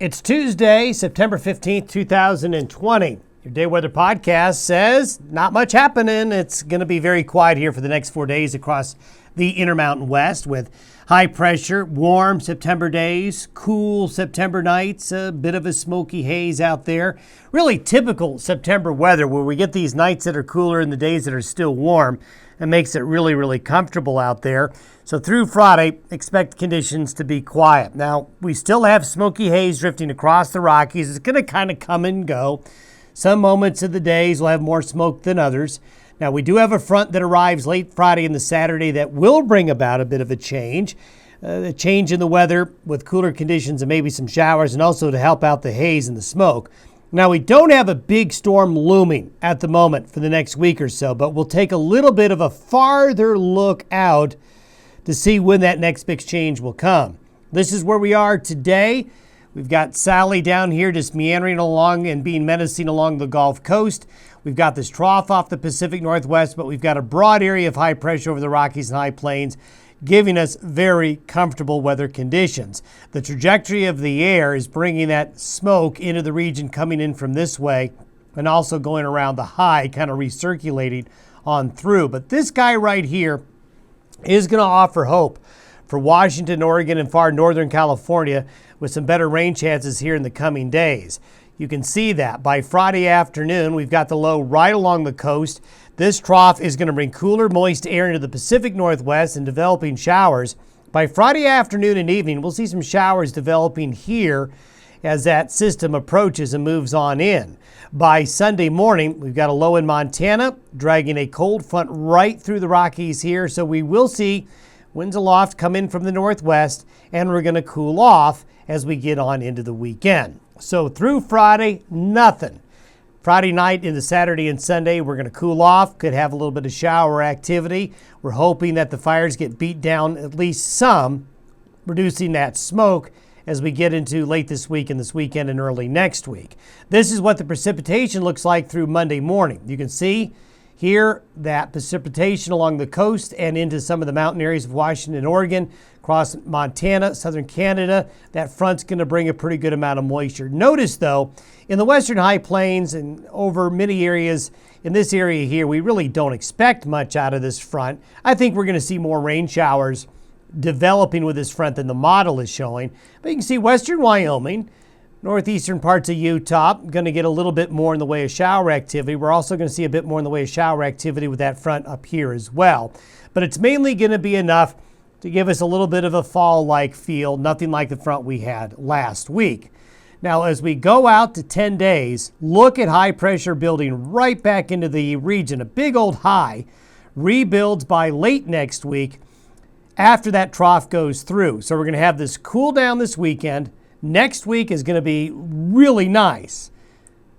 It's Tuesday, September 15th, 2020. Your Day Weather Podcast says not much happening. It's going to be very quiet here for the next 4 days across the Intermountain West with high pressure, warm September days, cool September nights, a bit of a smoky haze out there. Really typical September weather where we get these nights that are cooler and the days that are still warm. It makes it really, really comfortable out there. So through Friday, expect conditions to be quiet. Now, we still have smoky haze drifting across the Rockies. It's going to kind of come and go. Some moments of the days will have more smoke than others. Now, we do have a front that arrives late Friday and the Saturday that will bring about a bit of a change in the weather with cooler conditions and maybe some showers, and also to help out the haze and the smoke. Now, we don't have a big storm looming at the moment for the next week or so, but we'll take a little bit of a farther look out to see when that next big change will come. This is where we are today. We've got Sally down here just meandering along and being menacing along the Gulf Coast. We've got this trough off the Pacific Northwest, but we've got a broad area of high pressure over the Rockies and High Plains, giving us very comfortable weather conditions. The trajectory of the air is bringing that smoke into the region coming in from this way and also going around the high, kind of recirculating on through. But this guy right here is going to offer hope for Washington, Oregon, and far northern California with some better rain chances here in the coming days. You can see that by Friday afternoon, we've got the low right along the coast. This trough is going to bring cooler, moist air into the Pacific Northwest and developing showers. By Friday afternoon and evening, we'll see some showers developing here as that system approaches and moves on in. By Sunday morning, we've got a low in Montana, dragging a cold front right through the Rockies here. So we will see winds aloft come in from the northwest, and we're going to cool off as we get on into the weekend. So through Friday, nothing. Friday night into Saturday and Sunday, we're going to cool off, could have a little bit of shower activity. We're hoping that the fires get beat down at least some, reducing that smoke as we get into late this week and this weekend and early next week. This is what the precipitation looks like through Monday morning. You can see here that precipitation along the coast and into some of the mountain areas of Washington and Oregon, across Montana, southern Canada. That front's going to bring a pretty good amount of moisture. Notice, though, in the western high plains and over many areas in this area here, we really don't expect much out of this front. I think we're going to see more rain showers developing with this front than the model is showing. But you can see western Wyoming, northeastern parts of Utah, going to get a little bit more in the way of shower activity. We're also going to see a bit more in the way of shower activity with that front up here as well. But it's mainly going to be enough to give us a little bit of a fall-like feel, nothing like the front we had last week. Now, as we go out to 10 days, look at high pressure building right back into the region. A big old high rebuilds by late next week after that trough goes through. So we're going to have this cool down this weekend. Next week is going to be really nice.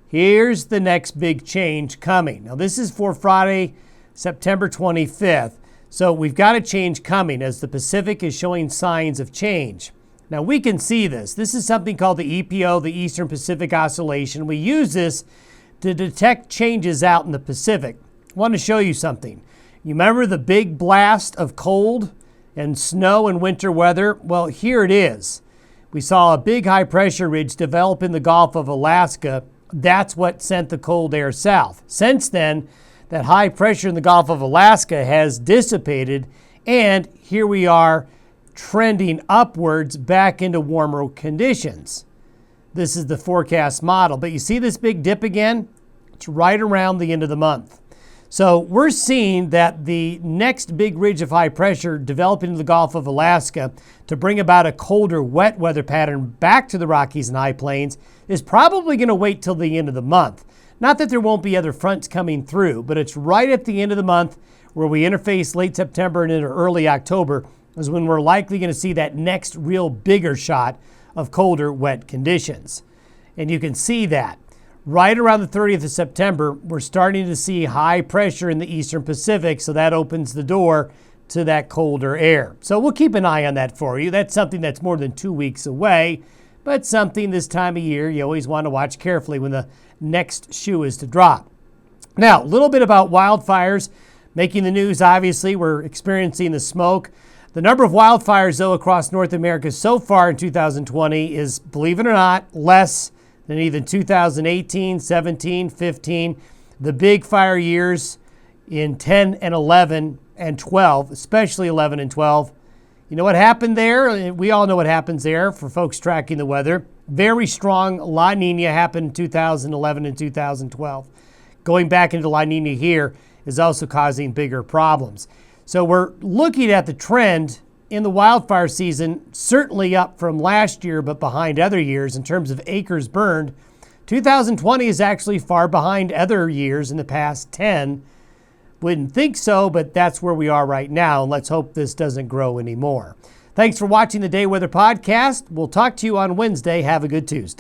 Here's the next big change coming. Now, this is for Friday, September 25th. So we've got a change coming as the Pacific is showing signs of change. Now, we can see this. This is something called the EPO, the Eastern Pacific Oscillation. We use this to detect changes out in the Pacific. I want to show you something. You remember the big blast of cold and snow and winter weather? Well, here it is. We saw a big high pressure ridge develop in the Gulf of Alaska. That's what sent the cold air south. Since then, that high pressure in the Gulf of Alaska has dissipated, and here we are trending upwards back into warmer conditions. This is the forecast model, but you see this big dip again? It's right around the end of the month. So we're seeing that the next big ridge of high pressure developing in the Gulf of Alaska to bring about a colder, wet weather pattern back to the Rockies and High Plains is probably going to wait till the end of the month. Not that there won't be other fronts coming through, but it's right at the end of the month where we interface late September and into early October is when we're likely going to see that next real bigger shot of colder, wet conditions. And you can see that. Right around the 30th of September, we're starting to see high pressure in the Eastern Pacific, so that opens the door to that colder air. So we'll keep an eye on that for you. That's something that's more than 2 weeks away, but something this time of year you always want to watch carefully when the next shoe is to drop. Now, a little bit about wildfires making the news. Obviously, we're experiencing the smoke. The number of wildfires, though, across North America so far in 2020 is, believe it or not, less than even 2018, 17, 15, the big fire years in 10 and 11 and 12, especially 11 and 12. You know what happened there? We all know what happens there for folks tracking the weather. Very strong La Nina happened in 2011 and 2012. Going back into La Nina here is also causing bigger problems. So we're looking at the trend in the wildfire season, certainly up from last year, but behind other years in terms of acres burned. 2020 is actually far behind other years in the past 10. Wouldn't think so, but that's where we are right now. And let's hope this doesn't grow anymore. Thanks for watching the Day Weather Podcast. We'll talk to you on Wednesday. Have a good Tuesday.